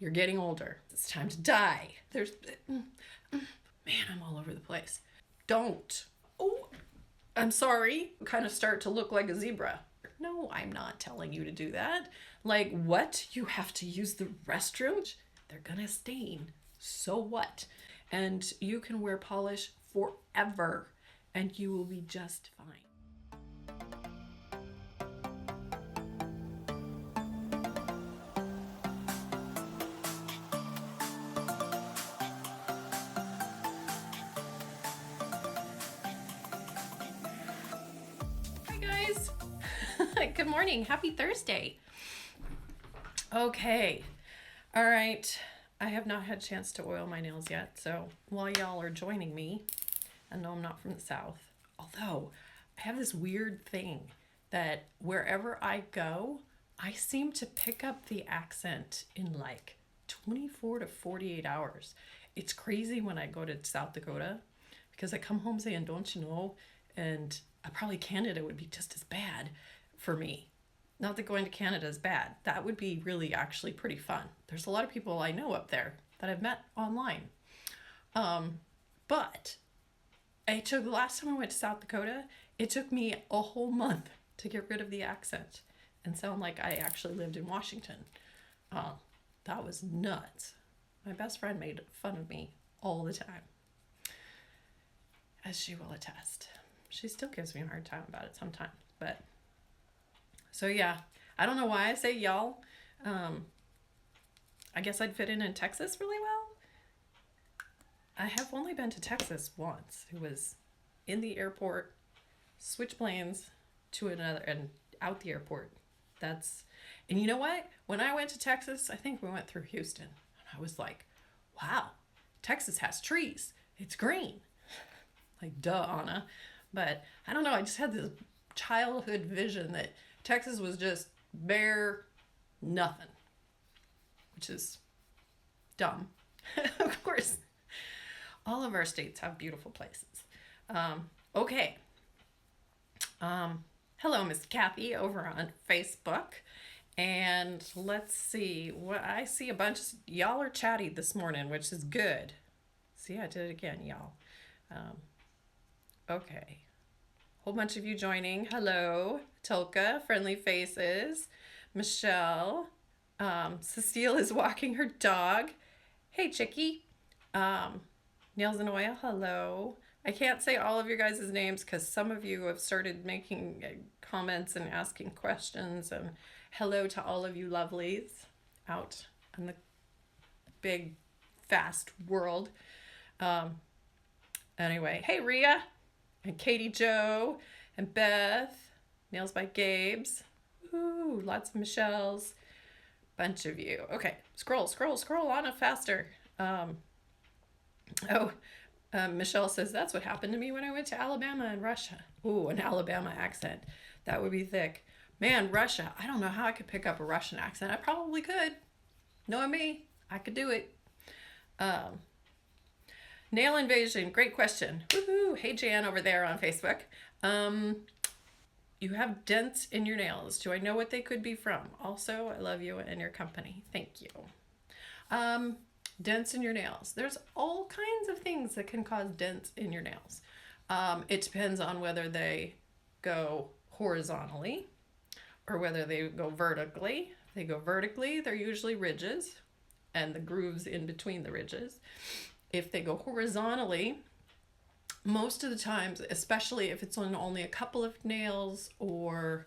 You're getting older. It's time to die. Man, I'm all over the place. Don't. Oh, I'm sorry. Kind of start to look like a zebra. No, I'm not telling you to do that. Like, what? You have to use the restroom? They're gonna stain. So what? And you can wear polish forever and you will be just fine. Hi guys. Good morning. Happy Thursday. Okay. All right. I have not had a chance to oil my nails yet, so while y'all are joining me, and no, I'm not from the South, although I have this weird thing that wherever I go, I seem to pick up the accent in like 24 to 48 hours. It's crazy when I go to South Dakota because I come home saying, don't you know? And probably Canada would be just as bad for me. Not that going to Canada is bad. That would be really actually pretty fun. There's a lot of people I know up there that I've met online. But the last time I went to South Dakota, it took me a whole month to get rid of the accent and sound like I actually lived in Washington. That was nuts. My best friend made fun of me all the time, as she will attest. She still gives me a hard time about it sometimes, but so yeah, I don't know why I say y'all. I guess I'd fit in Texas really well. I have only been to Texas once. It was in the airport, switch planes to another and out the airport. And you know what? When I went to Texas, I think we went through Houston. And I was like, wow, Texas has trees. It's green. Like, duh, Anna. But I don't know. I just had this childhood vision that Texas was just bare nothing, which is dumb. Of course, all of our states have beautiful places. Okay. Hello, Miss Kathy over on Facebook. And let's see. What I see a bunch of y'all are chatty this morning, which is good. See, I did it again, y'all. Okay. Whole bunch of you joining. Hello, Tolka, Friendly Faces, Michelle. Cecile is walking her dog. Hey, Chickie. Nails and Oil, hello. I can't say all of your guys' names because some of you have started making comments and asking questions. And hello to all of you lovelies out in the big, fast world. Anyway, hey, Rhea. And Katie Jo and Beth, Nails by Gabe's. Ooh, lots of Michelle's. Bunch of you. Okay, scroll on it faster. Michelle says, that's what happened to me when I went to Alabama and Russia. Ooh, an Alabama accent. That would be thick. Man, Russia. I don't know how I could pick up a Russian accent. I probably could. Knowing me, I could do it. Nail invasion, great question. Woohoo! Hey Jan over there on Facebook. You have dents in your nails. Do I know what they could be from? Also, I love you and your company. Thank you. Dents in your nails. There's all kinds of things that can cause dents in your nails. It depends on whether they go horizontally or whether they go vertically. If they go vertically, they're usually ridges and the grooves in between the ridges. If they go horizontally, most of the times, especially if it's on only a couple of nails or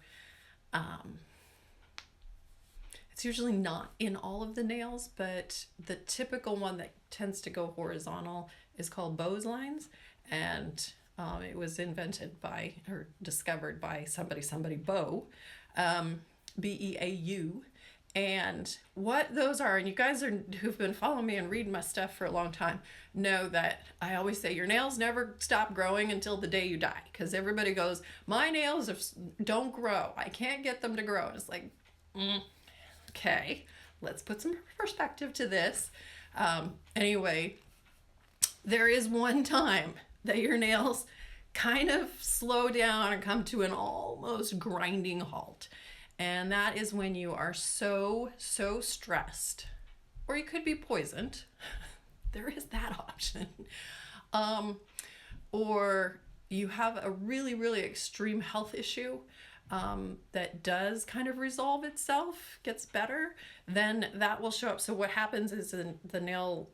it's usually not in all of the nails, but the typical one that tends to go horizontal is called Beau's lines. And it was invented by or discovered by somebody Beau, Beau. And what those are, and you guys who've been following me and reading my stuff for a long time know that I always say your nails never stop growing until the day you die. Because everybody goes, my nails don't grow. I can't get them to grow. And it's like, okay, let's put some perspective to this. Anyway, there is one time that your nails kind of slow down and come to an almost grinding halt. And that is when you are so stressed or you could be poisoned. There is that option. Or you have a really, really extreme health issue that does kind of resolve itself, gets better, then that will show up. So what happens is the nail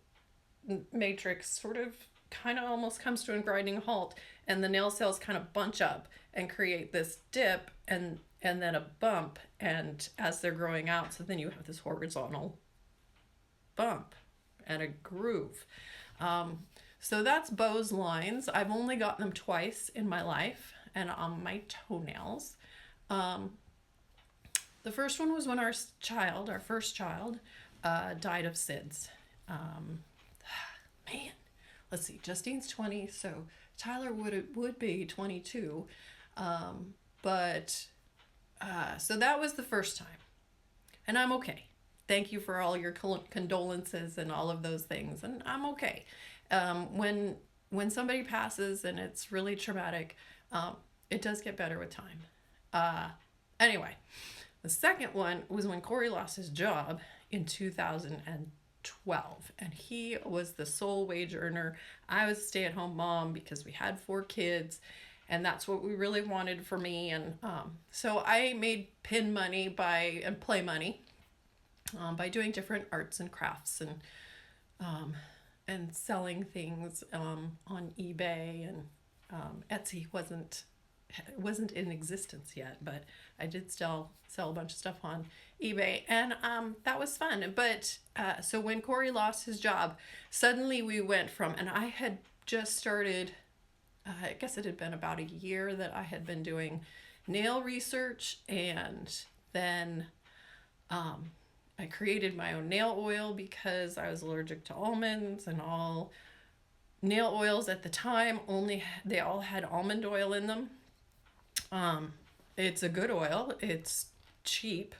matrix sort of kind of almost comes to a grinding halt, and the nail cells kind of bunch up and create this dip and then a bump, and as they're growing out, so then you have this horizontal bump and a groove. So that's Beau's lines. I've only gotten them twice in my life and on my toenails. The first one was when our first child, died of SIDS. Man, let's see, Justine's 20, so Tyler would be 22. So that was the first time. And I'm okay. Thank you for all your condolences and all of those things. And I'm okay. When somebody passes and it's really traumatic, it does get better with time. Anyway, the second one was when Corey lost his job in 2012, and he was the sole wage earner. I was a stay-at-home mom because we had 4 kids, and that's what we really wanted for me. And so I made pin money and play money by doing different arts and crafts and selling things on eBay, and Etsy wasn't in existence yet, but I did still sell a bunch of stuff on eBay, and that was fun. But so when Corey lost his job, suddenly we went from, and I had just started, I guess it had been about a year that I had been doing nail research, and then I created my own nail oil because I was allergic to almonds, and all nail oils at the time they all had almond oil in them. It's a good oil. It's cheap,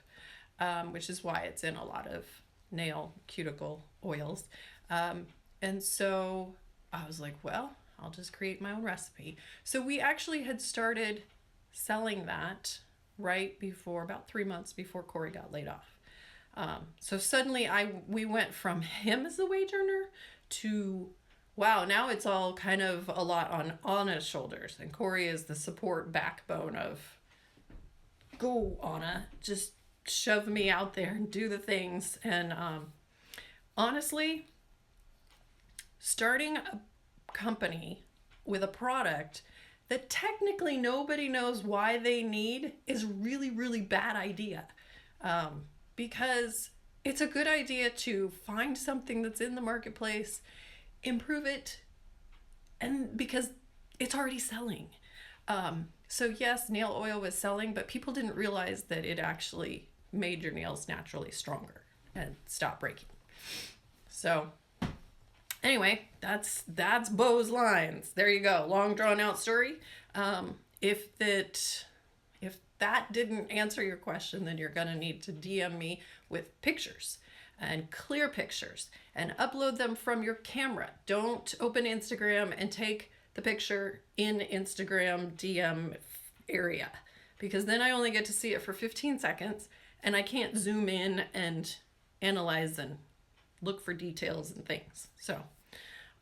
which is why it's in a lot of nail cuticle oils. And so I was like, well, I'll just create my own recipe. So we actually had started selling that right before, about 3 months before Corey got laid off. So suddenly we went from him as the wage earner to, wow, now it's all kind of a lot on Anna's shoulders. And Corey is the support backbone of, go Anna, just shove me out there and do the things. And honestly, starting a company with a product that technically nobody knows why they need is really, really bad idea. Because it's a good idea to find something that's in the marketplace, improve it, and because it's already selling. So yes, nail oil was selling, but people didn't realize that it actually made your nails naturally stronger and stop breaking. So anyway, that's Beau's lines. There you go. Long drawn out story. If that didn't answer your question, then you're gonna need to DM me with pictures and clear pictures and upload them from your camera. Don't open Instagram and take the picture in Instagram DM area, because then I only get to see it for 15 seconds and I can't zoom in and analyze and look for details and things. So,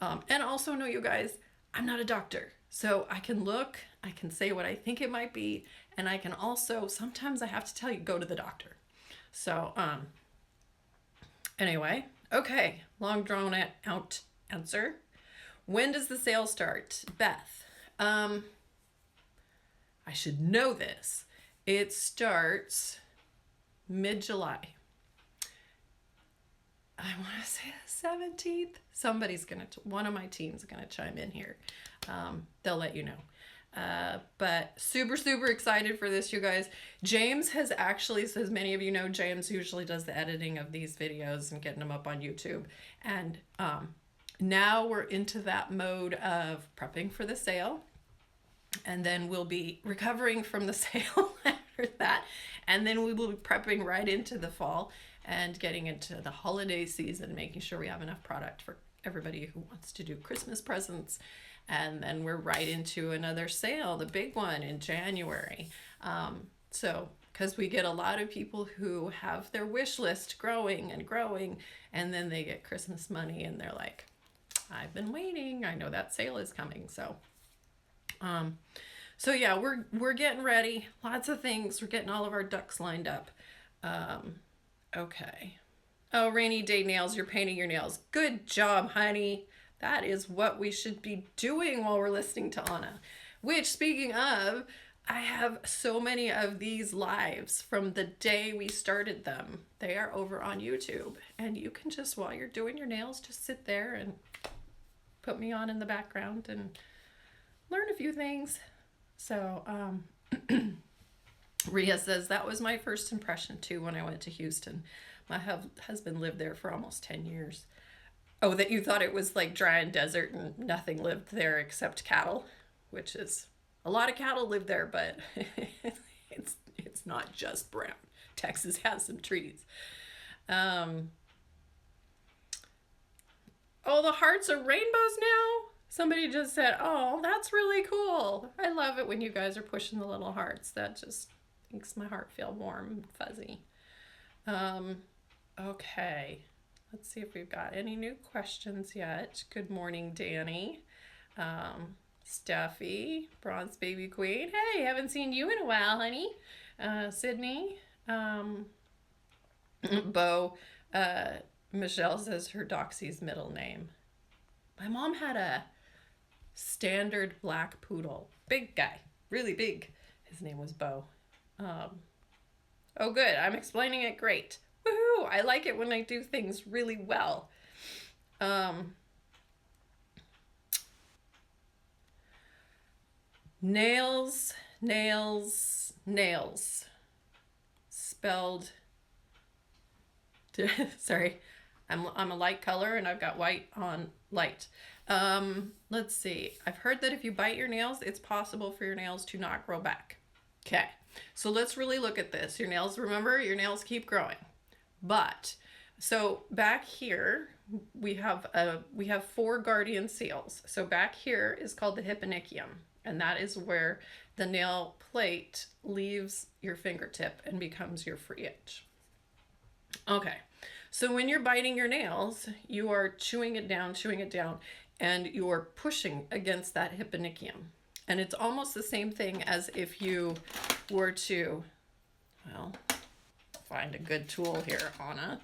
and also know, you guys, I'm not a doctor. So I can look, I can say what I think it might be, and I can also, sometimes I have to tell you, go to the doctor. So, anyway, okay, long drawn out answer. When does the sale start? Beth, I should know this. It starts mid-July. I want to say the 17th. One of my team's gonna chime in here. They'll let you know. But super, super excited for this, you guys. James has actually, so as many of you know, James usually does the editing of these videos and getting them up on YouTube. And now we're into that mode of prepping for the sale. And then we'll be recovering from the sale after that. And then we will be prepping right into the fall and getting into the holiday season, making sure we have enough product for everybody who wants to do Christmas presents. And then we're right into another sale, the big one in January. So because we get a lot of people who have their wish list growing and growing, and then they get Christmas money and they're like, I've been waiting, I know that sale is coming. So yeah, we're getting ready, lots of things, we're getting all of our ducks lined up. Okay. Oh, rainy day nails, you're painting your nails. Good job, honey. That is what we should be doing while we're listening to Anna. Which, speaking of, I have so many of these lives from the day we started them. They are over on YouTube. And you can just, while you're doing your nails, just sit there and put me on in the background and learn a few things. So, Rhea says, that was my first impression too when I went to Houston. My husband lived there for almost 10 years. Oh, that you thought it was like dry and desert and nothing lived there except cattle, which is a lot of cattle live there, but it's not just brown. Texas has some trees. Oh, the hearts are rainbows now? Somebody just said, oh, that's really cool. I love it when you guys are pushing the little hearts. That just makes my heart feel warm and fuzzy. Okay. Let's see if we've got any new questions yet. Good morning, Danny. Steffi, Bronze Baby Queen. Hey, haven't seen you in a while, honey. Sydney. Beau. Michelle says her doxy's middle name. My mom had a standard black poodle. Big guy. Really big. His name was Beau. Oh, good. I'm explaining it great. Woohoo! I like it when I do things really well. Nails. Spelled. Sorry. I'm a light color and I've got white on light. Let's see. I've heard that if you bite your nails, it's possible for your nails to not grow back. Okay. So let's really look at this. Your nails, remember, your nails keep growing. But so back here we have 4 guardian seals. So back here is called the hyponychium, and that is where the nail plate leaves your fingertip and becomes your free edge. Okay. So when you're biting your nails, you are chewing it down, and you're pushing against that hyponychium. And it's almost the same thing as if you were to, well, find a good tool here, Anna,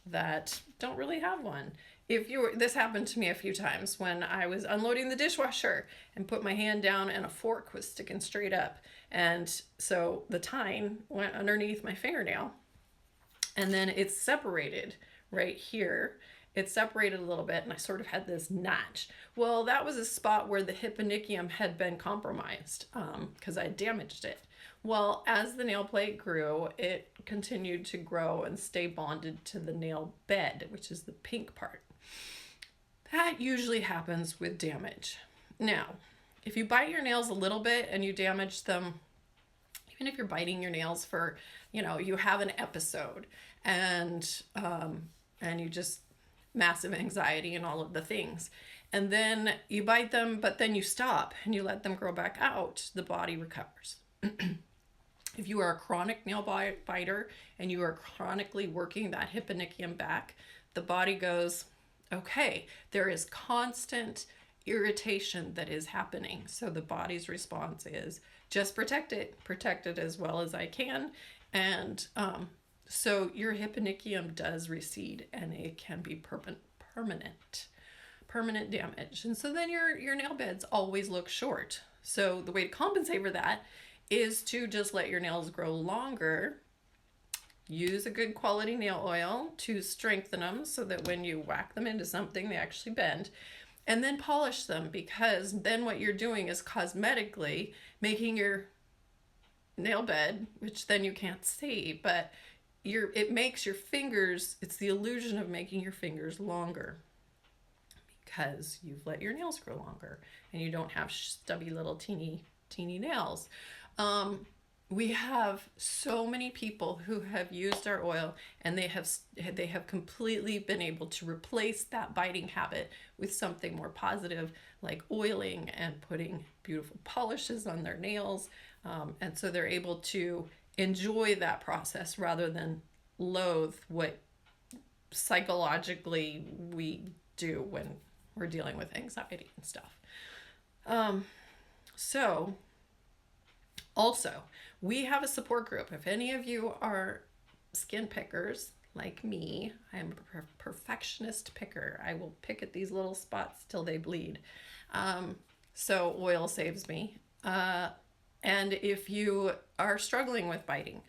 that don't really have one. This happened to me a few times when I was unloading the dishwasher and put my hand down and a fork was sticking straight up. And so the tine went underneath my fingernail and then it's separated right here. It's separated a little bit and I sort of had this notch. Well, that was a spot where the hyponychium had been compromised because I damaged it. Well, as the nail plate grew, it continued to grow and stay bonded to the nail bed, which is the pink part. That usually happens with damage. Now, if you bite your nails a little bit and you damage them, even if you're biting your nails for, you have an episode and you just massive anxiety and all of the things. And then you bite them, but then you stop and you let them grow back out, the body recovers. If you are a chronic nail biter and you are chronically working that hyponychium back, the body goes, okay, there is constant irritation that is happening. So the body's response is just protect it as well as I can. And so your hyponychium does recede and it can be permanent damage. And so then your nail beds always look short. So the way to compensate for that is to just let your nails grow longer. Use a good quality nail oil to strengthen them so that when you whack them into something, they actually bend. And then polish them, because then what you're doing is cosmetically making your nail bed, which then you can't see, but it makes your fingers, it's the illusion of making your fingers longer because you've let your nails grow longer and you don't have stubby little teeny nails. We have so many people who have used our oil and they have completely been able to replace that biting habit with something more positive, like oiling and putting beautiful polishes on their nails. And so they're able to enjoy that process rather than loathe what psychologically we do when we're dealing with anxiety and stuff. So also, we have a support group. If any of you are skin pickers like me, I'm a perfectionist picker. I will pick at these little spots till they bleed. So oil saves me. And if you are struggling with biting,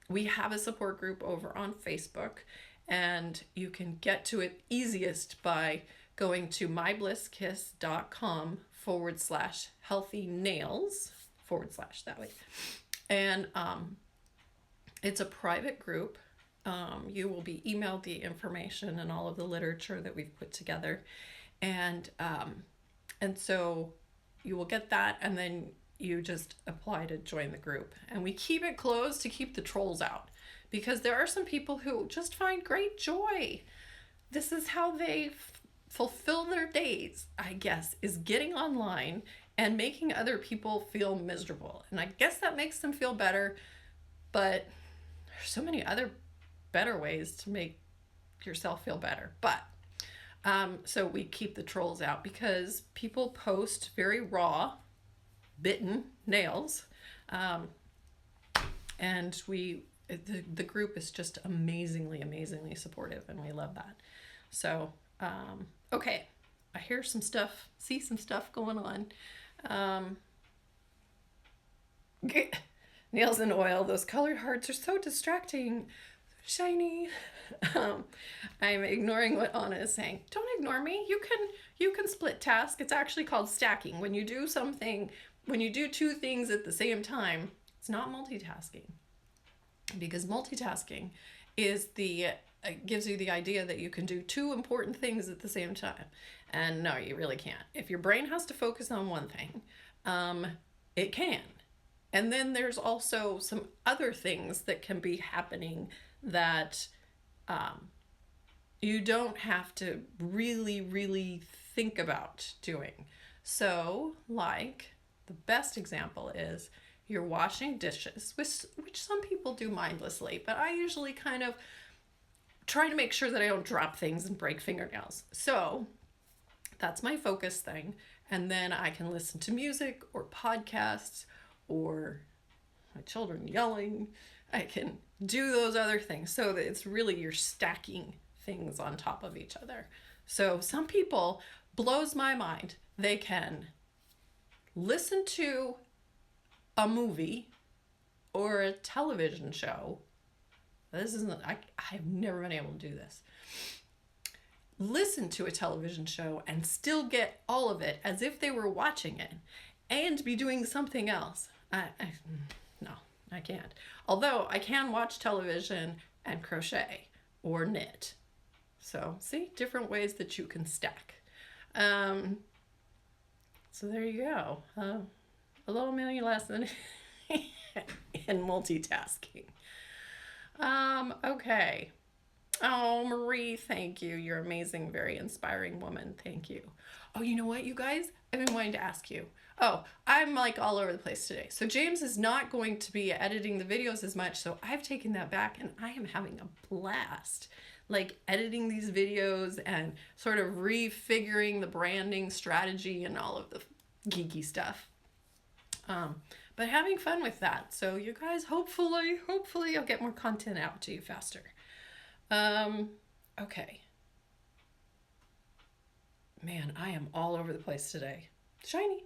we have a support group over on Facebook, and you can get to it easiest by going to myBlissKiss.com/healthy nails / that way. And it's a private group. You will be emailed the information and all of the literature that we've put together. And so you will get that, and then you just apply to join the group. And we keep it closed to keep the trolls out, because there are some people who just find great joy. This is how they fulfill their days, I guess, is getting online and making other people feel miserable. And I guess that makes them feel better, but there's so many other better ways to make yourself feel better. But so we keep the trolls out because people post very raw, bitten nails, and the group is just amazingly supportive, and we love that. So okay, I hear some stuff, see some stuff going on. Nails and oil, those colored hearts are so distracting, shiny. I'm ignoring what Anna is saying. Don't ignore me. You can split task. It's actually called stacking. When you do two things at the same time, it's not multitasking, because multitasking gives you the idea that you can do two important things at the same time. And no, you really can't. If your brain has to focus on one thing, it can. And then there's also some other things that can be happening that you don't have to really think about doing. So, like, the best example is you're washing dishes, which some people do mindlessly, but I usually kind of try to make sure that I don't drop things and break fingernails. So that's my focus thing. And then I can listen to music or podcasts or my children yelling. I can do those other things. So that it's really, you're stacking things on top of each other. So some people, blows my mind, they can listen to a movie or a television show. This isn't, I've never been able to do this. Listen to a television show and still get all of it as if they were watching it and be doing something else. No, I can't. Although I can watch television and crochet or knit. So see, different ways that you can stack. So there you go. A little mini lesson in multitasking. Okay. Oh, Marie, thank you. You're amazing, very inspiring woman. Thank you. Oh, you know what, you guys? I've been wanting to ask you. Oh, I'm like all over the place today. So James is not going to be editing the videos as much, so I've taken that back, and I am having a blast. Like editing these videos and sort of refiguring the branding strategy and all of the geeky stuff. But having fun with that. So you guys, hopefully I'll get more content out to you faster. Okay. Man, I am all over the place today. Shiny.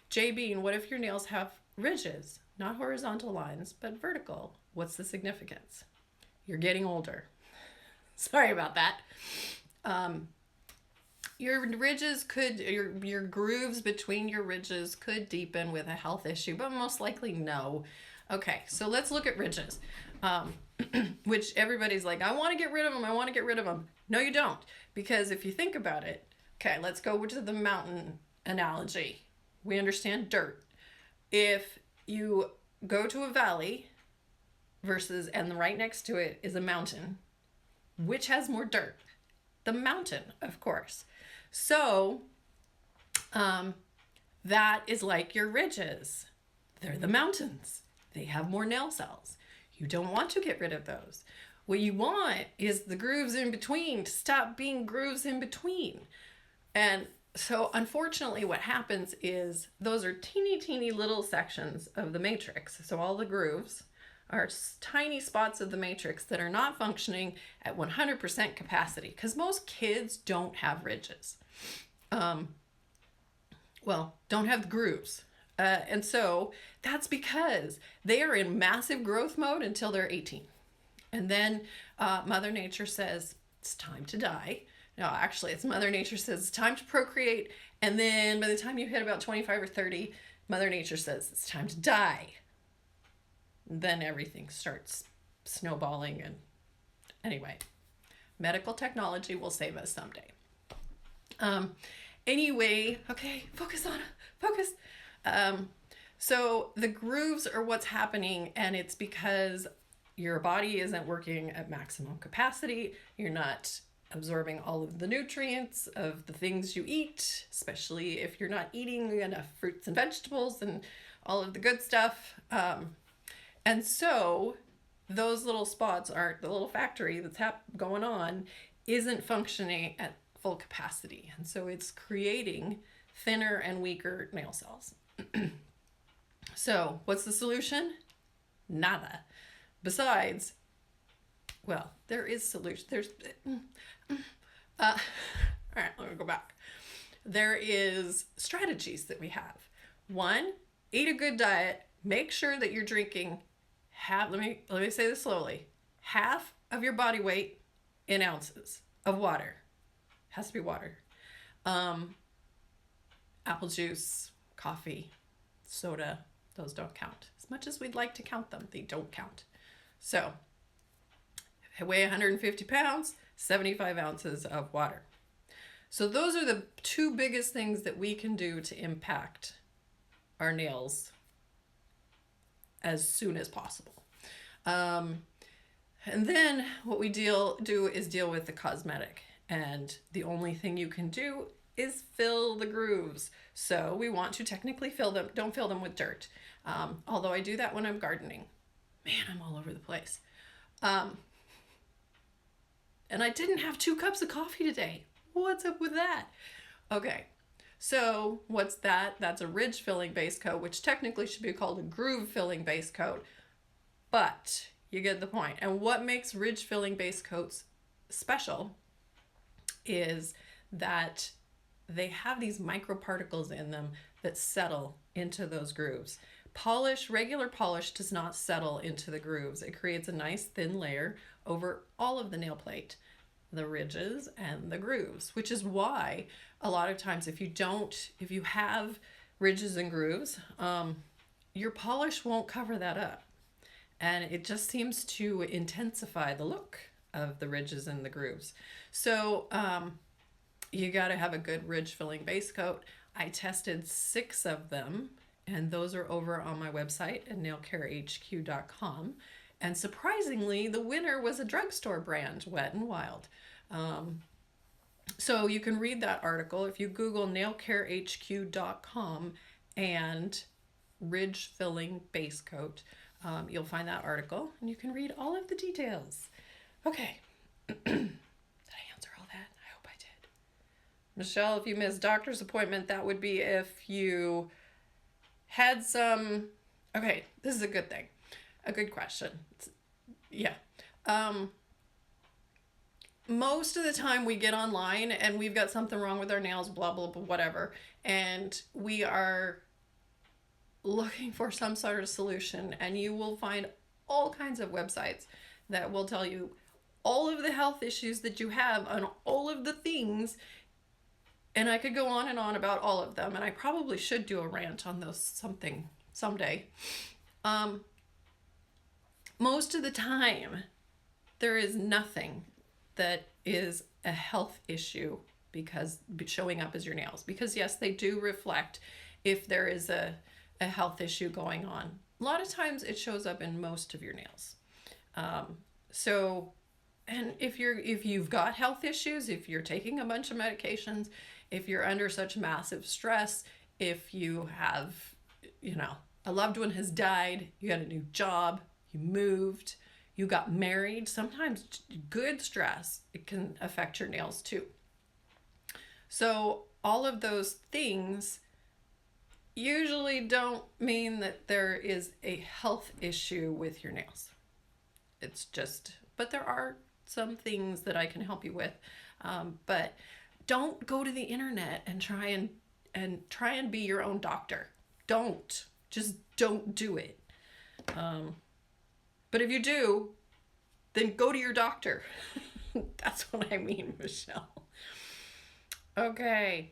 J Bean, what if your nails have ridges, not horizontal lines, but vertical? What's the significance? You're getting older. Sorry about that. Your ridges could, your grooves between your ridges could deepen with a health issue, but most likely no. Okay, so let's look at ridges, which everybody's like, I want to get rid of them. No, you don't, because if you think about it, okay, let's go to the mountain analogy. We understand dirt. If you go to a valley and right next to it is a mountain, which has more dirt? The mountain, of course. So That is like your ridges. They're the mountains. They have more nail cells. You don't want to get rid of those. What you want is the grooves in between to stop being grooves in between. And so unfortunately what happens is those are teeny little sections of the matrix. So all the grooves are tiny spots of the matrix that are not functioning at 100% capacity, because most kids don't have ridges. Don't have the grooves. And so that's because they are in massive growth mode until they're 18. And then Mother Nature says, it's time to die. No, actually, it's Mother Nature says, it's time to procreate. And then by the time you hit about 25 or 30, Mother Nature says, it's time to die. And then everything starts snowballing. And anyway, medical technology will save us someday. Anyway, okay, focus. So the grooves are what's happening, and it's because your body isn't working at maximum capacity. You're not absorbing all of the nutrients of the things you eat, especially if you're not eating enough fruits and vegetables and all of the good stuff. And so those little spots aren't, the little factory that's going on isn't functioning at full capacity. And so it's creating thinner and weaker nail cells. So what's the solution? Nada. Besides, well, there is solution. All right, let me go back. There is strategies that we have. One, eat a good diet. Make sure that you're drinking let me say this slowly. Half of your body weight in ounces of water. Has to be water. Apple juice, coffee, soda, those don't count. As much as we'd like to count them, they don't count. So, if I weigh 150 pounds, 75 ounces of water. So those are the two biggest things that we can do to impact our nails as soon as possible. And then what we do is deal with the cosmetic. And the only thing you can do is fill the grooves. So we want to technically fill them. Don't fill them with dirt. Although I do that when I'm gardening. Man, I'm all over the place. And I didn't have 2 cups of coffee today. What's up with that? Okay, so what's that? That's a ridge filling base coat, which technically should be called a groove filling base coat. But you get the point. And what makes ridge filling base coats special is that they have these microparticles in them that settle into those grooves. Regular polish does not settle into the grooves. It creates a nice thin layer over all of the nail plate, the ridges and the grooves, which is why a lot of times if you have ridges and grooves, your polish won't cover that up. And it just seems to intensify the look of the ridges and the grooves. So you got to have a good ridge filling base coat. I tested 6 of them, and those are over on my website at nailcarehq.com. And surprisingly, the winner was a drugstore brand, Wet n Wild. So you can read that article if you Google nailcarehq.com and ridge filling base coat. You'll find that article, and you can read all of the details. Okay. Did I answer all that? I hope I did. Michelle, if you missed doctor's appointment, that would be if you had some... Okay, this is a good thing. A good question. Yeah. Most of the time we get online and we've got something wrong with our nails, blah, blah, blah, whatever. And we are looking for some sort of solution. And you will find all kinds of websites that will tell you all of the health issues that you have on all of the things. And I could go on and on about all of them. And I probably should do a rant on those someday. Most of the time, there is nothing that is a health issue because showing up as your nails. Because yes, they do reflect if there is a health issue going on. A lot of times it shows up in most of your nails. And if you've got health issues, if you're taking a bunch of medications, if you're under such massive stress, if you have, you know, a loved one has died, you got a new job, you moved, you got married. Sometimes good stress, it can affect your nails too. So all of those things usually don't mean that there is a health issue with your nails. It's just, but there are some things that I can help you with. But don't go to the internet and try and be your own doctor. Just don't do it. But if you do, then go to your doctor. That's what I mean, Michelle. Okay.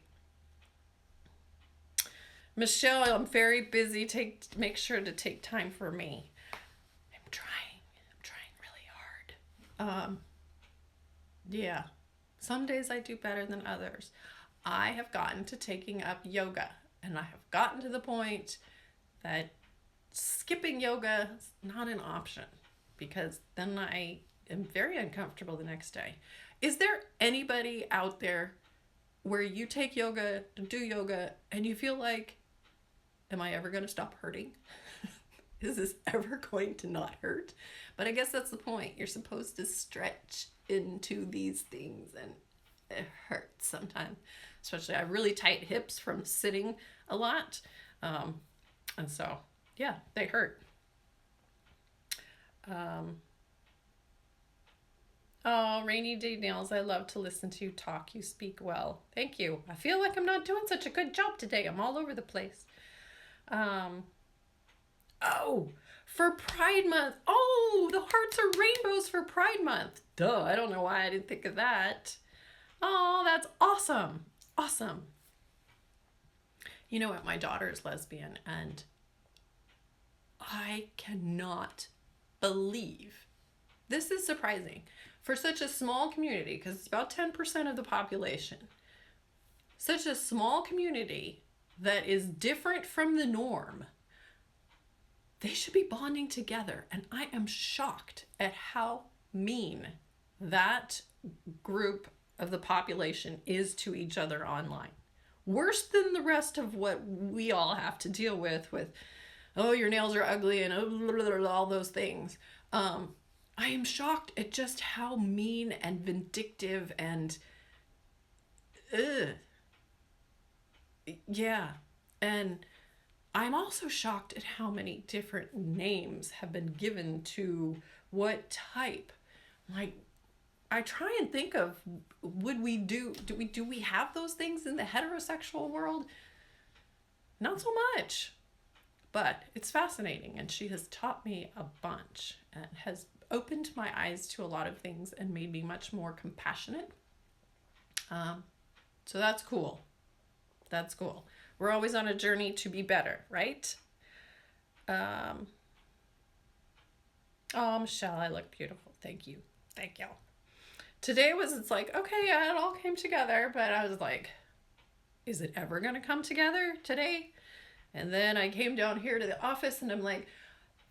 Michelle, I'm very busy. Make sure to take time for me. I'm trying really hard. Yeah. Some days I do better than others. I have gotten to taking up yoga, and I have gotten to the point that skipping yoga is not an option, because then I am very uncomfortable the next day. Is there anybody out there where you take yoga, do yoga, and you feel like, am I ever going to stop hurting? Is this ever going to not hurt? But I guess that's the point. You're supposed to stretch into these things, and it hurts sometimes. Especially I have really tight hips from sitting a lot. And so, yeah, they hurt. Oh, Rainy Day Nails, I love to listen to you talk. You speak well. Thank you. I feel like I'm not doing such a good job today. I'm all over the place. Oh, for Pride Month. Oh, the hearts are rainbows for Pride Month. Duh, I don't know why I didn't think of that. Oh, that's awesome. Awesome. You know what? My daughter is lesbian, and I cannot believe this is surprising for such a small community, because it's about 10% of the population. Such a small community that is different from the norm. They should be bonding together, and I am shocked at how mean that group of the population is to each other online. Worse than the rest of what we all have to deal with, oh, your nails are ugly and all those things. I am shocked at just how mean and vindictive and yeah. And I'm also shocked at how many different names have been given to what type. Like, I try and think of, do we have those things in the heterosexual world? Not so much. But it's fascinating, and she has taught me a bunch and has opened my eyes to a lot of things and made me much more compassionate. So that's cool. That's cool. We're always on a journey to be better, right? Oh, Michelle, I look beautiful. Thank you. Thank you. Today it's like, okay, yeah, it all came together, but I was like, is it ever going to come together today? And then I came down here to the office, and I'm like,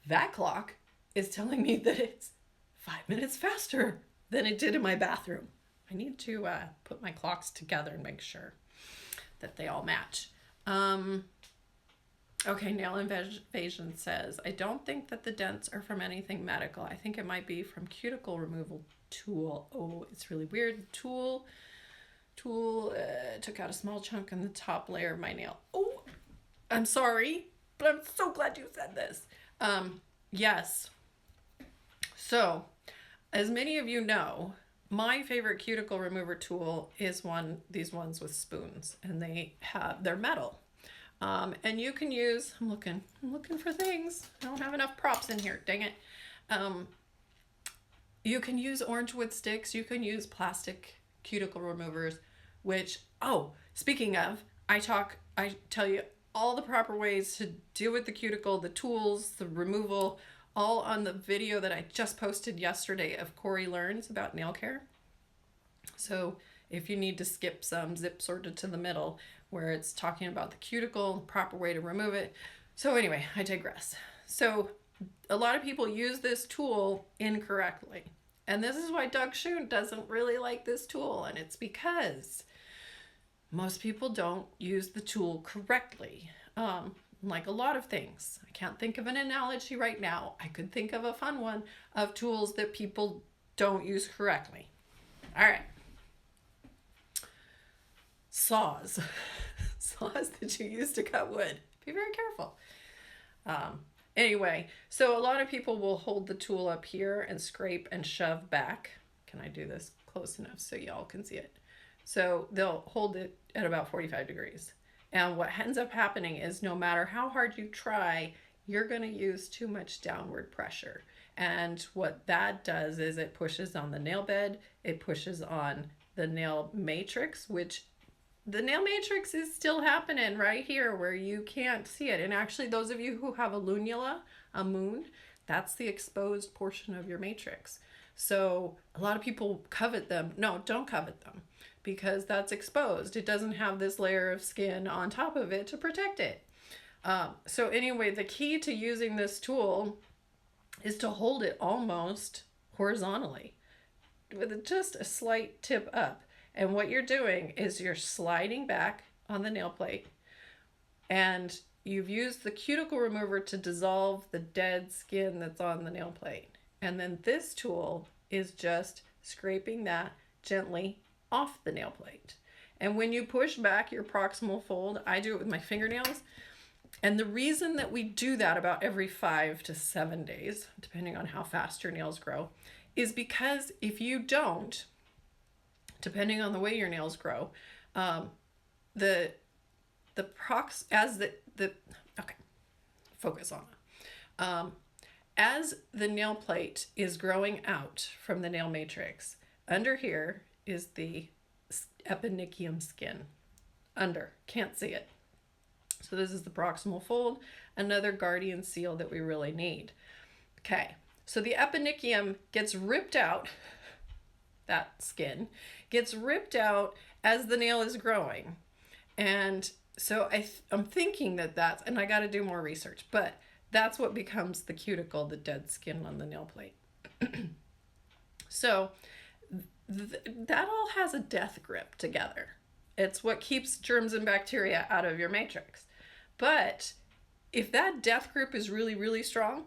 that clock is telling me that it's 5 minutes faster than it did in my bathroom. I need to put my clocks together and make sure that they all match. Okay, Nail Invasion says, I don't think that the dents are from anything medical. I think it might be from cuticle removal tool. Oh, it's really weird. The tool took out a small chunk in the top layer of my nail. Oh, I'm sorry, but I'm so glad you said this. Yes. So, as many of you know, my favorite cuticle remover tool is these ones with spoons, and they're metal. And you can use, I'm looking for things. I don't have enough props in here, dang it. You can use orange wood sticks. You can use plastic cuticle removers, which, speaking of, I tell you all the proper ways to deal with the cuticle, the tools, the removal, all on the video that I just posted yesterday of Corey Learns about nail care. So if you need to skip some, zip sorted to the middle where it's talking about the cuticle, the proper way to remove it. So anyway, I digress. So a lot of people use this tool incorrectly. And this is why Doug Schoon doesn't really like this tool. And it's because most people don't use the tool correctly. Like a lot of things. I can't think of an analogy right now. I could think of a fun one of tools that people don't use correctly. All right. Saws. Saws that you use to cut wood. Be very careful. Anyway, so a lot of people will hold the tool up here and scrape and shove back. Can I do this close enough so y'all can see it? So they'll hold it at about 45 degrees. And what ends up happening is no matter how hard you try, you're going to use too much downward pressure. And what that does is it pushes on the nail bed, it pushes on the nail matrix, which the nail matrix is still happening right here where you can't see it. And actually, those of you who have a lunula, a moon, that's the exposed portion of your matrix. So a lot of people covet them. No, don't covet them because that's exposed. It doesn't have this layer of skin on top of it to protect it. So anyway, the key to using this tool is to hold it almost horizontally with just a slight tip up. And what you're doing is you're sliding back on the nail plate and you've used the cuticle remover to dissolve the dead skin that's on the nail plate. And then this tool is just scraping that gently off the nail plate. And when you push back your proximal fold, I do it with my fingernails. And the reason that we do that about every 5 to 7 days, depending on how fast your nails grow, is because if you don't, depending on the way your nails grow, okay, focus on it. As the nail plate is growing out from the nail matrix, under here is the eponychium skin. Under, can't see it. So this is the proximal fold, another guardian seal that we really need. Okay, so the eponychium gets ripped out, that skin gets ripped out as the nail is growing. And so I'm thinking that's, and I got to do more research, but that's what becomes the cuticle, the dead skin on the nail plate. So that all has a death grip together. It's what keeps germs and bacteria out of your matrix. But if that death grip is really, really strong,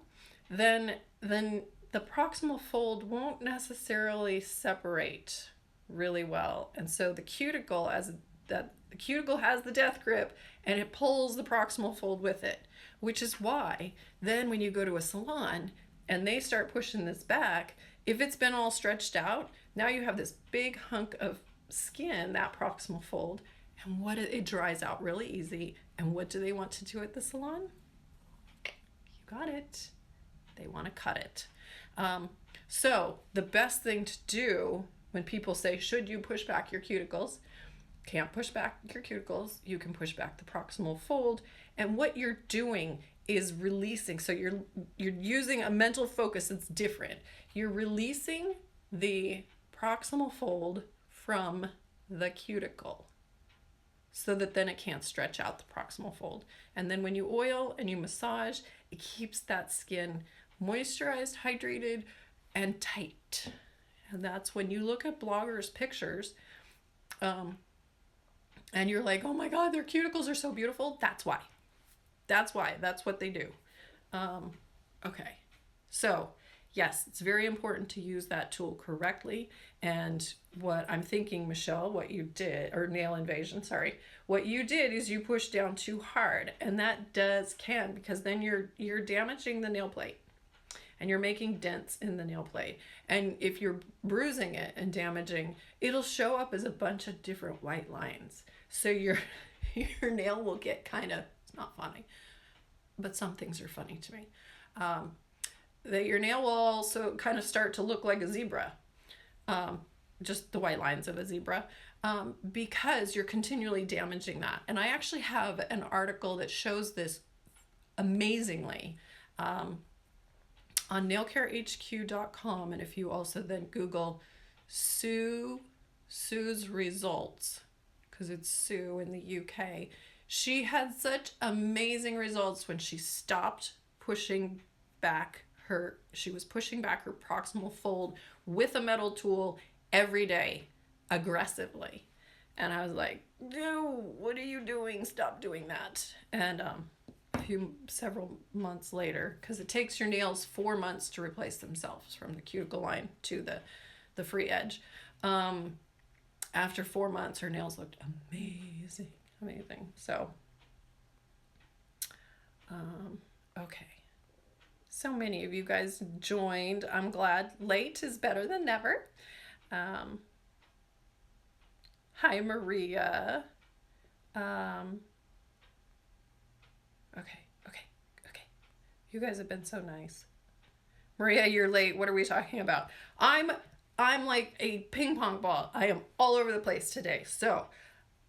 then the proximal fold won't necessarily separate really well. And so the cuticle has the death grip and it pulls the proximal fold with it, which is why then when you go to a salon and they start pushing this back, if it's been all stretched out, now you have this big hunk of skin, that proximal fold, and it dries out really easy. And what do they want to do at the salon? You got it. They want to cut it. So the best thing to do when people say, should you push back your cuticles? Can't push back your cuticles. You can push back the proximal fold. And what you're doing is releasing. So you're using a mental focus that's different. You're releasing the proximal fold from the cuticle so that then it can't stretch out the proximal fold. And then when you oil and you massage, it keeps that skin moisturized, hydrated, and tight. And that's when you look at bloggers' pictures and you're like, oh my God, their cuticles are so beautiful. That's why. That's what they do. Okay. So yes, it's very important to use that tool correctly. And what I'm thinking, Michelle, what you did, or nail invasion, sorry, what you did is you pushed down too hard, and that can, because then you're damaging the nail plate and you're making dents in the nail plate. And if you're bruising it and damaging, it'll show up as a bunch of different white lines. So your nail will get it's not funny, but some things are funny to me. That your nail will also kind of start to look like a zebra, just the white lines of a zebra, because you're continually damaging that. And I actually have an article that shows this amazingly on nailcarehq.com. And if you also then Google Sue's results, because it's Sue in the UK, she had such amazing results when she stopped pushing back she was pushing back her proximal fold with a metal tool every day aggressively. And I was like, no, what are you doing? Stop doing that. And several months later, because it takes your nails 4 months to replace themselves from the cuticle line to the free edge. After 4 months, her nails looked amazing. Amazing. So, okay. So many of you guys joined. I'm glad. Late is better than never. Hi, Maria. Okay. You guys have been so nice. Maria, you're late. What are we talking about? I'm like a ping pong ball. I am all over the place today. So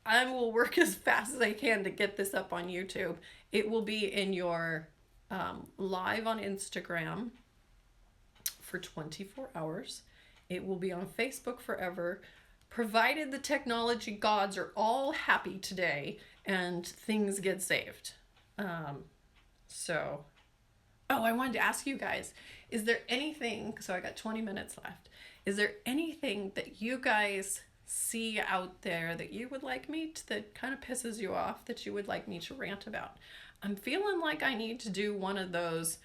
I will work as fast as I can to get this up on YouTube. It will be in your live on Instagram for 24 hours. It will be on Facebook forever, provided the technology gods are all happy today and things get saved. I wanted to ask you guys, is there anything, so I got 20 minutes left, is there anything that you guys see out there that you would like me to, that kind of pisses you off, that you would like me to rant about? I'm feeling like I need to do one of those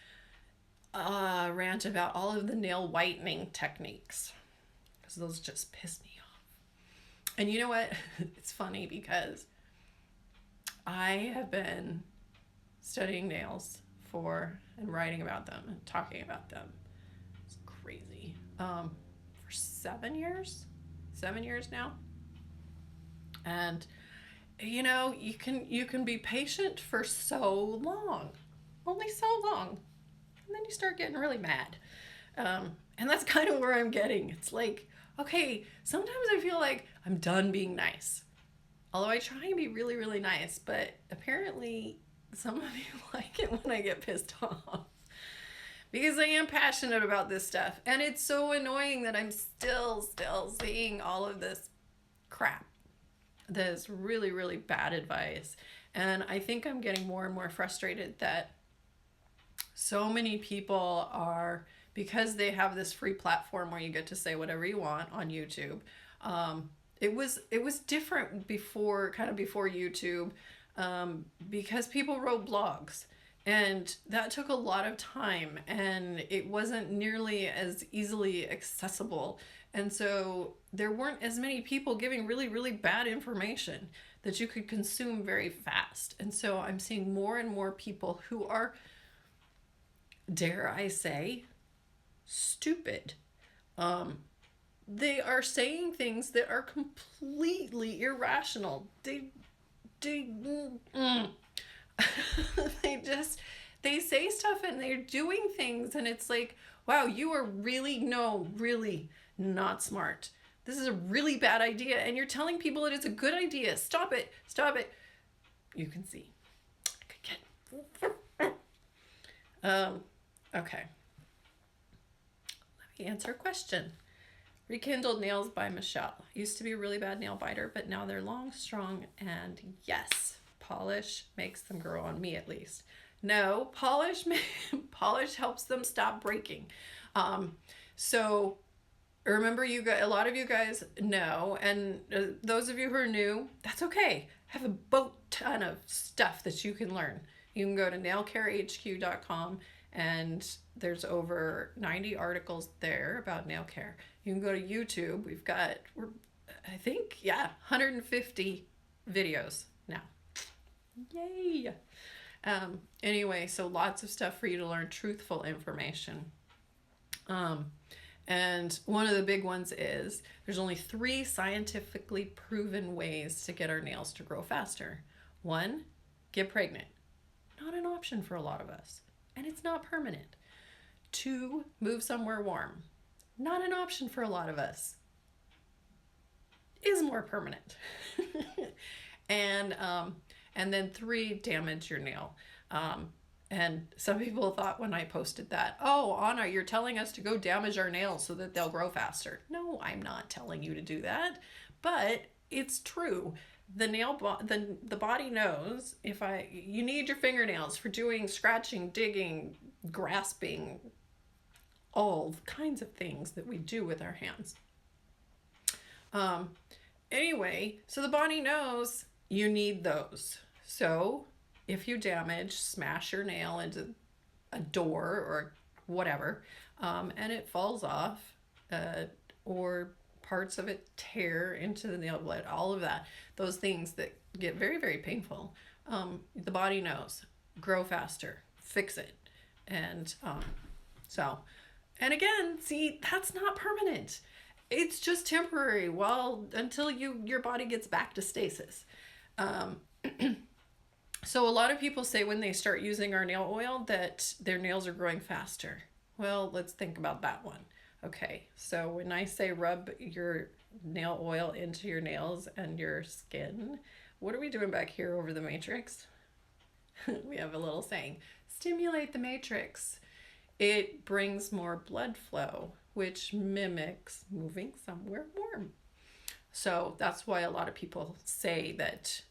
rant about all of the nail whitening techniques, because those just piss me off. And you know what? It's funny because I have been studying nails and writing about them and talking about them. It's crazy. For 7 years now. And you know, you can be patient for so long, only so long, and then you start getting really mad. And that's kind of where I'm getting. It's like, okay, sometimes I feel like I'm done being nice. Although I try and be really, really nice, but apparently some of you like it when I get pissed off. Because I am passionate about this stuff. And it's so annoying that I'm still seeing all of this crap. This really, really bad advice. And I think I'm getting more and more frustrated that so many people are, because they have this free platform where you get to say whatever you want on YouTube. It was different before YouTube, because people wrote blogs, and that took a lot of time, and it wasn't nearly as easily accessible. And so there weren't as many people giving really, really bad information that you could consume very fast. And so I'm seeing more and more people who are, dare I say, stupid. They are saying things that are completely irrational. They say stuff and they're doing things, and it's like, wow, you are really not smart. This is a really bad idea, and you're telling people it is a good idea. Stop it. You can see. Okay. Let me answer a question. Rekindled Nails by Michelle. Used to be a really bad nail biter, but now they're long, strong, and yes, polish makes them grow, on me at least. No, polish helps them stop breaking. So remember, a lot of you guys know, and those of you who are new, that's okay. I have a boat ton of stuff that you can learn. You can go to nailcarehq.com, and there's over 90 articles there about nail care. You can go to YouTube. We're 150 videos now. Yay! Anyway, so lots of stuff for you to learn truthful information. And one of the big ones is there's only 3 scientifically proven ways to get our nails to grow faster. 1, get pregnant. Not an option for a lot of us, and it's not permanent. 2, move somewhere warm. Not an option for a lot of us. Is more permanent. And then 3, damage your nail. And some people thought when I posted that, oh, Anna, you're telling us to go damage our nails so that they'll grow faster. No, I'm not telling you to do that, but it's true. The body knows you need your fingernails for doing scratching, digging, grasping, all kinds of things that we do with our hands. Anyway, so the body knows you need those. So if you damage, smash your nail into a door or whatever, and it falls off, or parts of it tear into the nail blade, all of that, those things that get very, very painful, the body knows. Grow faster, fix it. And and again, see, that's not permanent. It's just temporary, well, until your body gets back to stasis. So a lot of people say when they start using our nail oil that their nails are growing faster. Well, let's think about that one. Okay, so when I say rub your nail oil into your nails and your skin, what are we doing back here over the matrix? We have a little saying, stimulate the matrix. It brings more blood flow, which mimics moving somewhere warm. So that's why a lot of people say that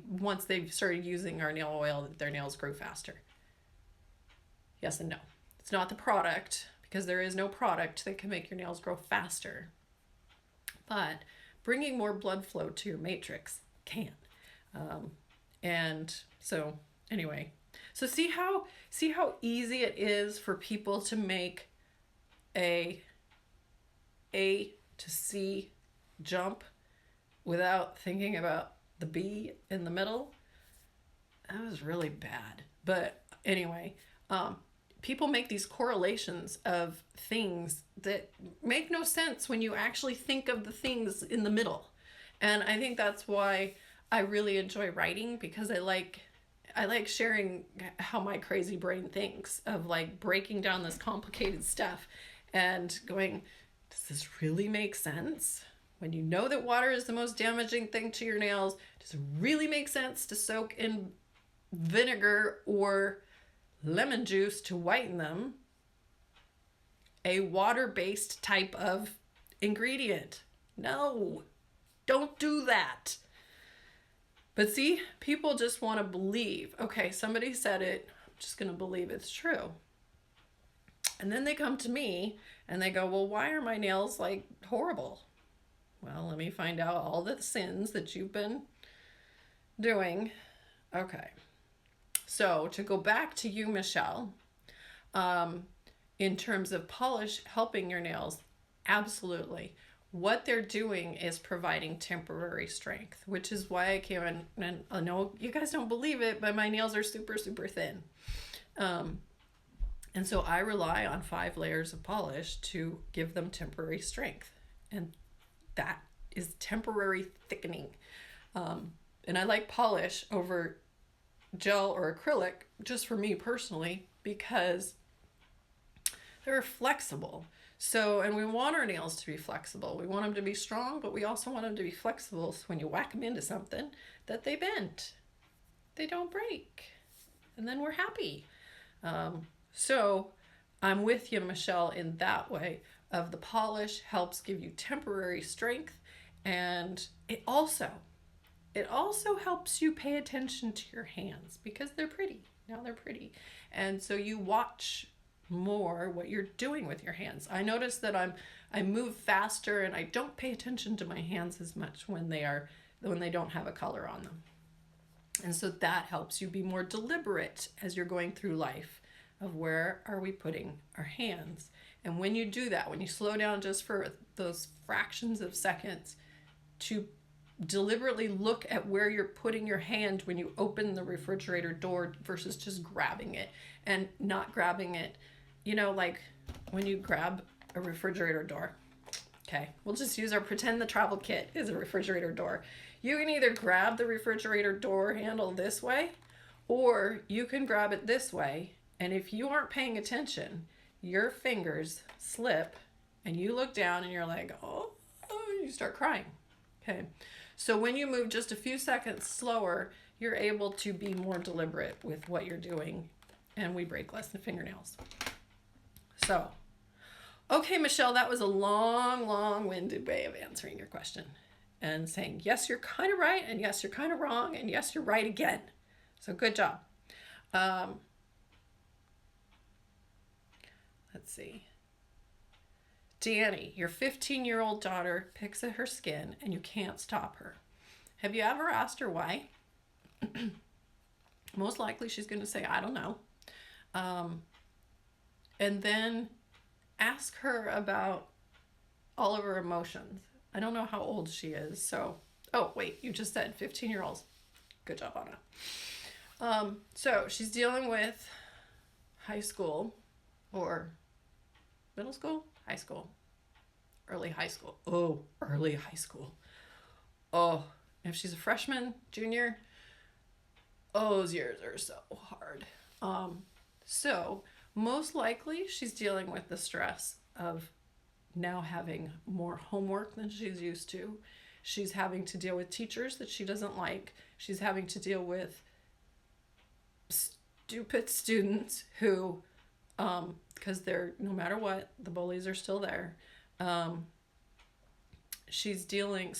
once they've started using our nail oil, their nails grow faster. Yes and no. It's not the product, because there is no product that can make your nails grow faster. But bringing more blood flow to your matrix can. And so anyway, so see how easy it is for people to make a to C jump without thinking about the B in the middle. That was really bad. But anyway, people make these correlations of things that make no sense when you actually think of the things in the middle. And I think that's why I really enjoy writing, because I like sharing how my crazy brain thinks, of like breaking down this complicated stuff and going, does this really make sense? When you know that water is the most damaging thing to your nails, does it really make sense to soak in vinegar or lemon juice to whiten them? A water-based type of ingredient. No, don't do that. But see, people just want to believe, okay, somebody said it, I'm just going to believe it's true. And then they come to me and they go, well, why are my nails like horrible? Well, let me find out all the sins that you've been doing. Okay. So to go back to you, Michelle, in terms of polish helping your nails, absolutely. What they're doing is providing temporary strength, which is why I came in, and I know you guys don't believe it, but my nails are super, super thin. And so I rely on 5 layers of polish to give them temporary strength. And that is temporary thickening. And I like polish over gel or acrylic, just for me personally, because they're flexible. So, and we want our nails to be flexible. We want them to be strong, but we also want them to be flexible, so when you whack them into something, that they bend. They don't break. And then we're happy. So I'm with you, Michelle, in that way of the polish helps give you temporary strength, and it also helps you pay attention to your hands, because they're pretty. Now they're pretty. And so you watch more what you're doing with your hands. I notice that I move faster and I don't pay attention to my hands as much when they don't have a color on them. And so that helps you be more deliberate as you're going through life of where are we putting our hands. And when you do that, when you slow down just for those fractions of seconds to deliberately look at where you're putting your hand when you open the refrigerator door versus just grabbing it and not grabbing it, like when you grab a refrigerator door. Okay, we'll just pretend the travel kit is a refrigerator door. You can either grab the refrigerator door handle this way, or you can grab it this way. And if you aren't paying attention, your fingers slip and you look down and you're like, oh, you start crying. Okay. So when you move just a few seconds slower, you're able to be more deliberate with what you're doing, and we break less than fingernails. So, okay, Michelle, that was a long, long-winded way of answering your question and saying, yes, you're kind of right, and yes, you're kind of wrong, and yes, you're right again. So good job. Let's see. Danny, your 15-year-old daughter picks at her skin and you can't stop her. Have you ever asked her why? Most likely she's going to say, I don't know. And then ask her about all of her emotions. I don't know how old she is. So, oh, wait, you just said 15-year-olds. Good job, Anna. So she's dealing with high school or middle school, high school, early high school. Oh, early high school. Oh, if she's a freshman, junior, those years are so hard. So most likely she's dealing with the stress of now having more homework than she's used to. She's having to deal with teachers that she doesn't like. She's having to deal with stupid students who, because they're, no matter what, the bullies are still there. She's dealing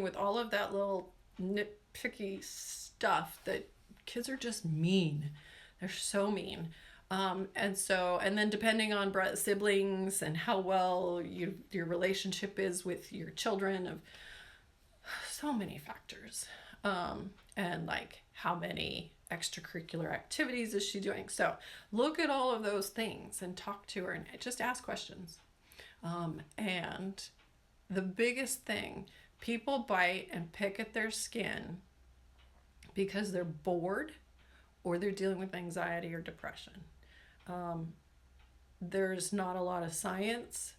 with all of that little nitpicky stuff that kids are just mean. They're so mean. And then depending on siblings and how well your relationship is with your children, of so many factors. And like how many extracurricular activities is she doing? So look at all of those things and talk to her and just ask questions. And the biggest thing, people bite and pick at their skin because they're bored or they're dealing with anxiety or depression. There's not a lot of science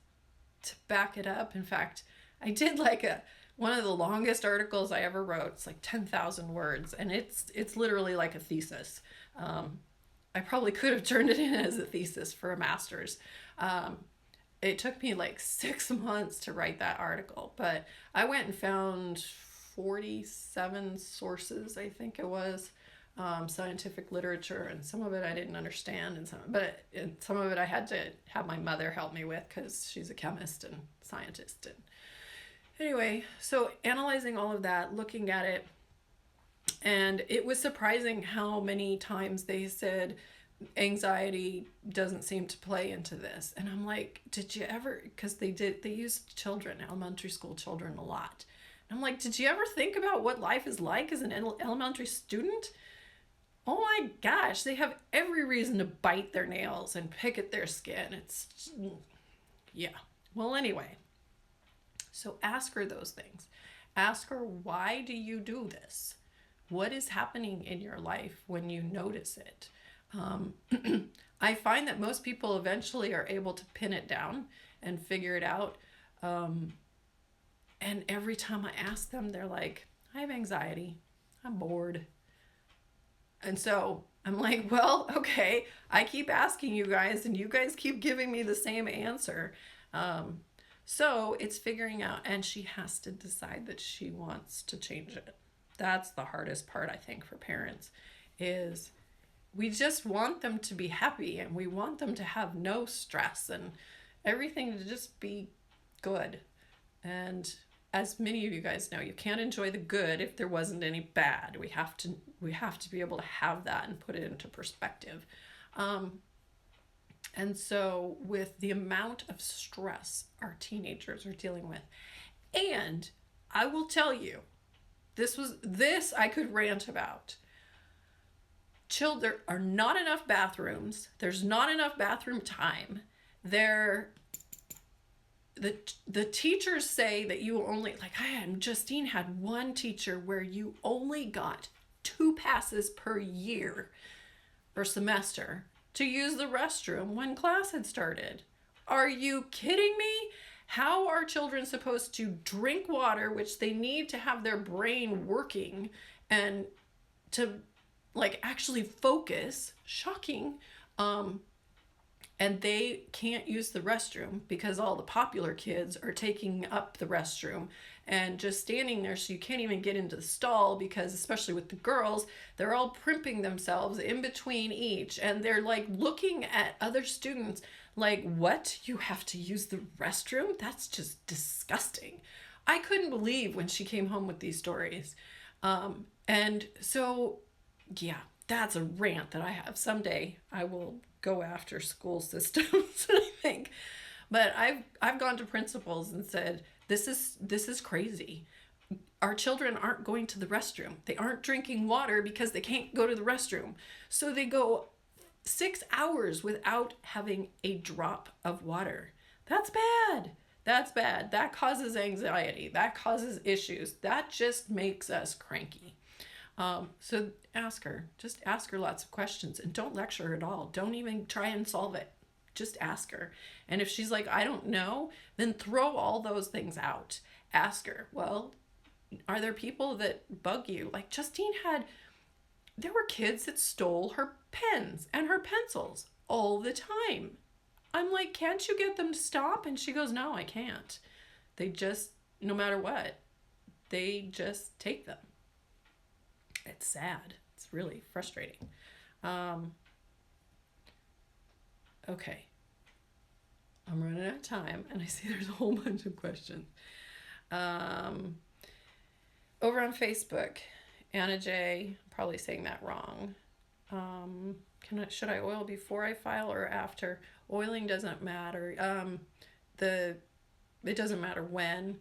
to back it up. In fact, I did one of the longest articles I ever wrote. It's like 10,000 words, and it's literally like a thesis. I probably could have turned it in as a thesis for a master's. It took me like 6 months to write that article, but I went and found 47 sources, I think it was, scientific literature, and some of it I didn't understand, and some of it I had to have my mother help me with because she's a chemist and scientist. And anyway, so analyzing all of that, looking at it, and it was surprising how many times they said anxiety doesn't seem to play into this. And I'm like, did you ever, because they used children, elementary school children, a lot. And I'm like, did you ever think about what life is like as an elementary student? Oh my gosh, they have every reason to bite their nails and pick at their skin. It's, yeah. Well, anyway, so ask her those things. Ask her, why do you do this? What is happening in your life when you notice it? I find that most people eventually are able to pin it down and figure it out. And every time I ask them, they're like, I have anxiety. I'm bored. And so I'm like, well, okay, I keep asking you guys and you guys keep giving me the same answer. So it's figuring out, and she has to decide that she wants to change it. That's the hardest part, I think, for parents, is we just want them to be happy and we want them to have no stress and everything to just be good. And as many of you guys know, you can't enjoy the good if there wasn't any bad. We have to be able to have that and put it into perspective. And so with the amount of stress our teenagers are dealing with, and I will tell you, this I could rant about. There are not enough bathrooms. There's not enough bathroom time. The teachers say that you only, Justine had one teacher where you only got 2 passes per year or semester to use the restroom when class had started. Are you kidding me? How are children supposed to drink water, which they need to have their brain working and to actually focus? Shocking. And they can't use the restroom because all the popular kids are taking up the restroom and just standing there, so you can't even get into the stall because, especially with the girls, they're all primping themselves in between each, and they're looking at other students like, what? You have to use the restroom? That's just disgusting. I couldn't believe when she came home with these stories. And so, yeah, that's a rant that I have. Someday I will go after school systems, I think. But I've gone to principals and said, this is crazy. Our children aren't going to the restroom. They aren't drinking water because they can't go to the restroom. So they go 6 hours without having a drop of water. That's bad. That's bad. That causes anxiety. That causes issues. That just makes us cranky. So just ask her lots of questions, and don't lecture her at all. Don't even try and solve it. Just ask her. And if she's like, I don't know, then throw all those things out. Ask her, well, are there people that bug you? Like Justine there were kids that stole her pens and her pencils all the time. I'm like, can't you get them to stop? And she goes, no, I can't. They just, no matter what, they just take them. It's sad. It's really frustrating. Okay. I'm running out of time, and I see there's a whole bunch of questions. Over on Facebook, Anna J, probably saying that wrong. Should I oil before I file or after? Oiling doesn't matter. It doesn't matter when.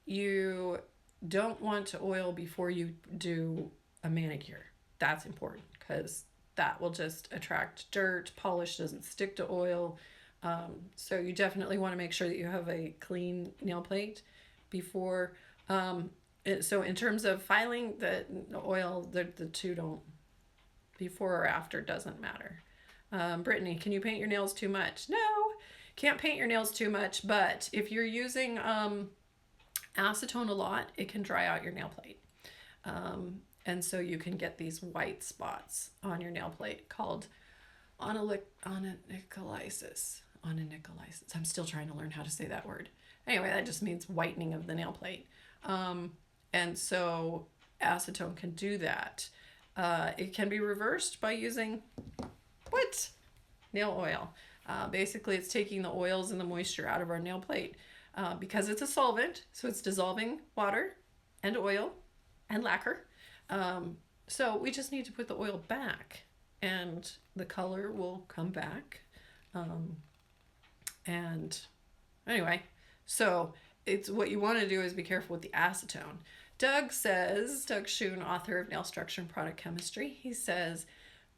You don't want to oil before you do a manicure. That's important because that will just attract dirt. Polish doesn't stick to oil. So you definitely want to make sure that you have a clean nail plate before. So in terms of filing, the oil, the two don't, before or after doesn't matter. Brittany, can you paint your nails too much? No, can't paint your nails too much, but if you're using acetone a lot, it can dry out your nail plate. And so you can get these white spots on your nail plate called onycholysis. I'm still trying to learn how to say that word. Anyway, that just means whitening of the nail plate. And so acetone can do that. It can be reversed by using nail oil. Basically, it's taking the oils and the moisture out of our nail plate because it's a solvent, so it's dissolving water and oil and lacquer. So we just need to put the oil back, and the color will come back. And anyway, so it's what you want to do is be careful with the acetone. Doug Schoon, author of Nail Structure and Product Chemistry, he says,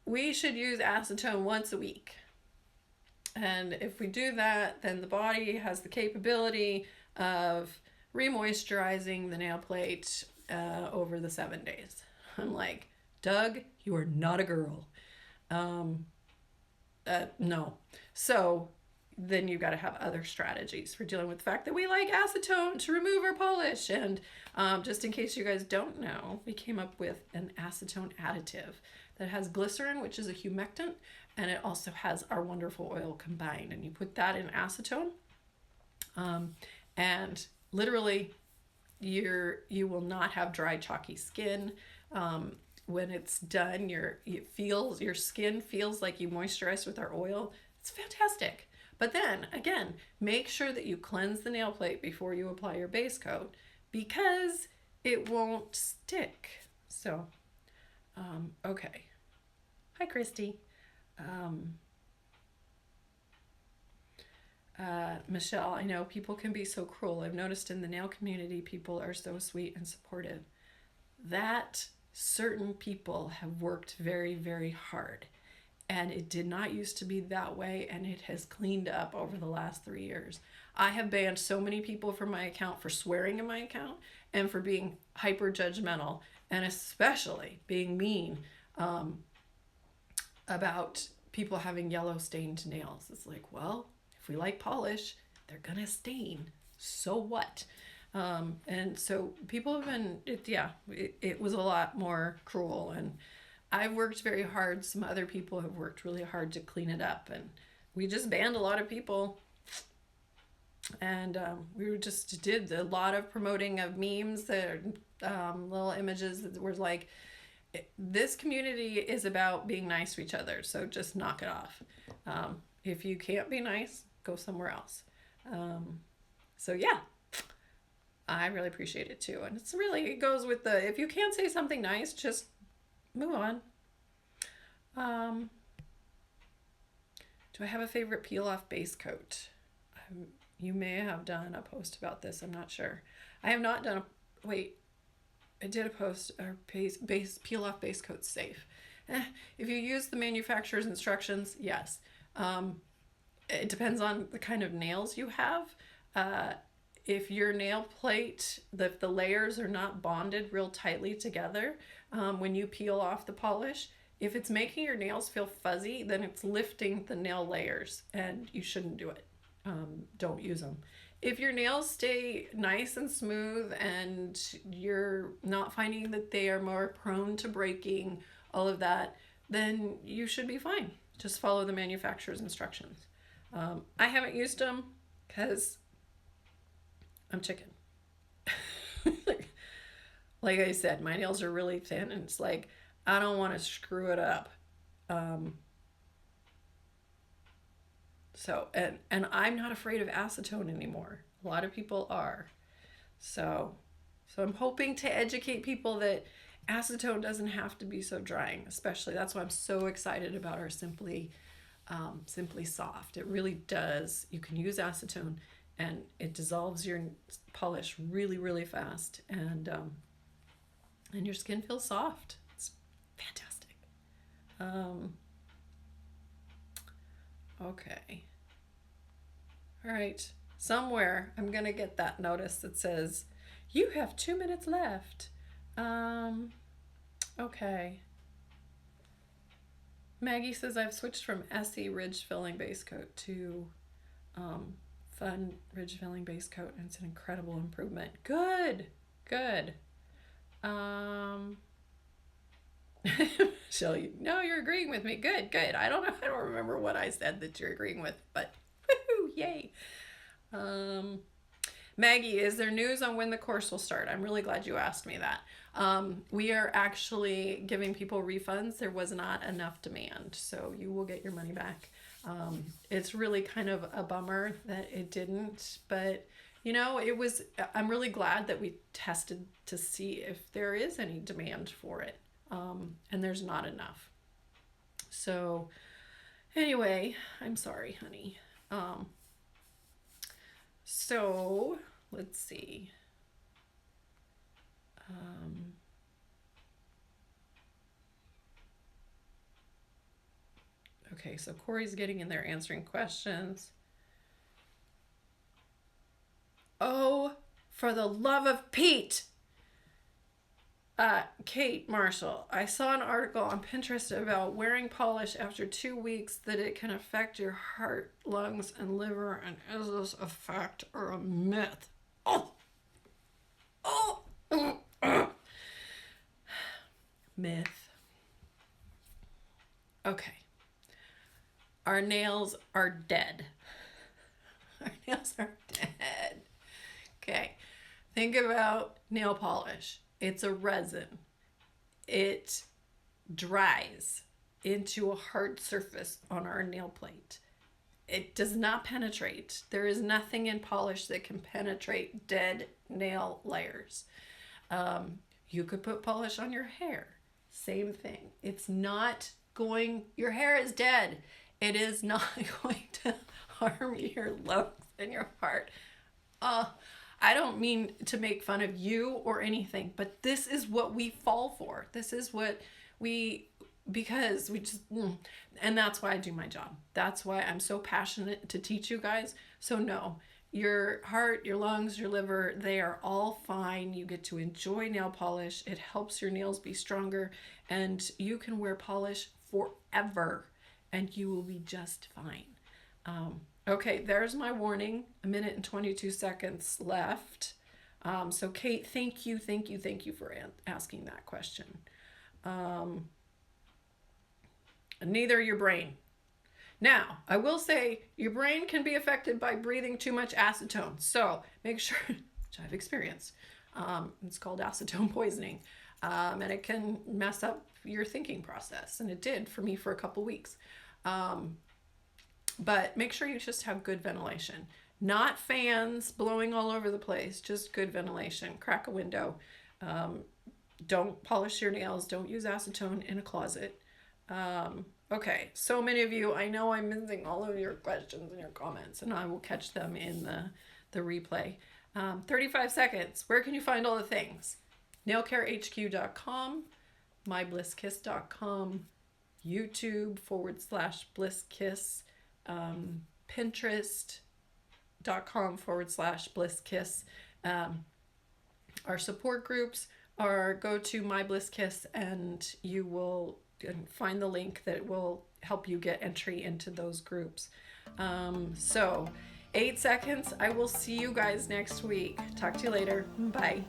we should use acetone once a week. And if we do that, then the body has the capability of remoisturizing the nail plate over the 7 days. I'm like, Doug, you are not a girl. No. So then you've got to have other strategies for dealing with the fact that we like acetone to remove our polish. And just in case you guys don't know, we came up with an acetone additive that has glycerin, which is a humectant, and it also has our wonderful oil combined. And you put that in acetone, and literally you will not have dry, chalky skin. When it's done, your skin feels like you moisturized with our oil. It's fantastic. But then, again, make sure that you cleanse the nail plate before you apply your base coat because it won't stick. So, okay. Hi, Christy. Michelle, I know people can be so cruel. I've noticed in the nail community, people are so sweet and supportive. That certain people have worked very, very hard. And it did not used to be that way, and it has cleaned up over the last 3 years. I have banned so many people from my account for swearing in my account and for being hyper judgmental, and especially being mean about people having yellow stained nails. It's like, well, if we like polish, they're gonna stain. So what? And so people have been, it was a lot more cruel, and I've worked very hard. Some other people have worked really hard to clean it up, and we just banned a lot of people. And we just did a lot of promoting of memes, that little images that were like, this community is about being nice to each other, so just knock it off. If you can't be nice, go somewhere else. So yeah, I really appreciate it too. And it goes with if you can't say something nice, just move on. Do I have a favorite peel off base coat? You may have done a post about this. I'm not sure. I have not done a, wait, I did a post, base peel off base coat safe. If you use the manufacturer's instructions, yes. It depends on the kind of nails you have. If your nail plate, the layers are not bonded real tightly together, when you peel off the polish, if it's making your nails feel fuzzy, then it's lifting the nail layers and you shouldn't do it. Don't use them. If your nails stay nice and smooth and you're not finding that they are more prone to breaking, all of that, then you should be fine. Just follow the manufacturer's instructions. I haven't used them because I'm chicken. Like I said, my nails are really thin and it's like, I don't want to screw it up. So, and I'm not afraid of acetone anymore. A lot of people are. So I'm hoping to educate people that acetone doesn't have to be so drying, especially. That's why I'm so excited about our Simply Soft. It really does. You can use acetone and it dissolves your polish really, really fast, and your skin feels soft. It's fantastic. Okay. All right. Somewhere I'm going to get that notice that says, you have 2 minutes left. Okay. Maggie says I've switched from Essie Ridge Filling Base Coat to Fun Ridge Filling Base Coat, and it's an incredible improvement. Good. Shelly, no, you're agreeing with me. Good. I don't remember what I said that you're agreeing with, but woohoo, yay. Maggie, is there news on when the course will start? I'm really glad you asked me that. We are actually giving people refunds. There was not enough demand, so you will get your money back. It's really kind of a bummer that it didn't, but I'm really glad that we tested to see if there is any demand for it. And there's not enough. So anyway, I'm sorry, honey. So let's see. Okay, so Corey's getting in there answering questions. Oh, for the love of Pete! Kate Marshall, I saw an article on Pinterest about wearing polish after 2 weeks, that it can affect your heart, lungs, and liver. And is this a fact or a myth? Myth. Okay. Our nails are dead. Our nails are dead. Okay. Think about nail polish. It's a resin. It dries into a hard surface on our nail plate. It does not penetrate. There is nothing in polish that can penetrate dead nail layers. You could put polish on your hair. Same thing. It's not going, your hair is dead. It is not going to harm your lungs and your heart. I don't mean to make fun of you or anything, but this is what we fall for. This is what because we just, and that's why I do my job. That's why I'm so passionate to teach you guys. So no, your heart, your lungs, your liver, they are all fine. You get to enjoy nail polish. It helps your nails be stronger, and you can wear polish forever and you will be just fine. Okay, there's my warning. 1 minute and 22 seconds left. So Kate, thank you for asking that question. Neither your brain. Now, I will say your brain can be affected by breathing too much acetone. So make sure, which I've experienced, it's called acetone poisoning. And it can mess up your thinking process. And it did for me for a couple weeks. But make sure you just have good ventilation. Not fans blowing all over the place, just good ventilation. Crack a window. Don't polish your nails. Don't use acetone in a closet. Okay, so many of you, I know I'm missing all of your questions and your comments, and I will catch them in the replay. 35 seconds. Where can you find all the things? nailcarehq.com, myblisskiss.com, YouTube /BlissKiss, Pinterest.com/BlissKiss. Our support groups are go to My Bliss Kiss and you will find the link that will help you get entry into those groups. So 8 seconds. I will see you guys next week. Talk to you later. Bye.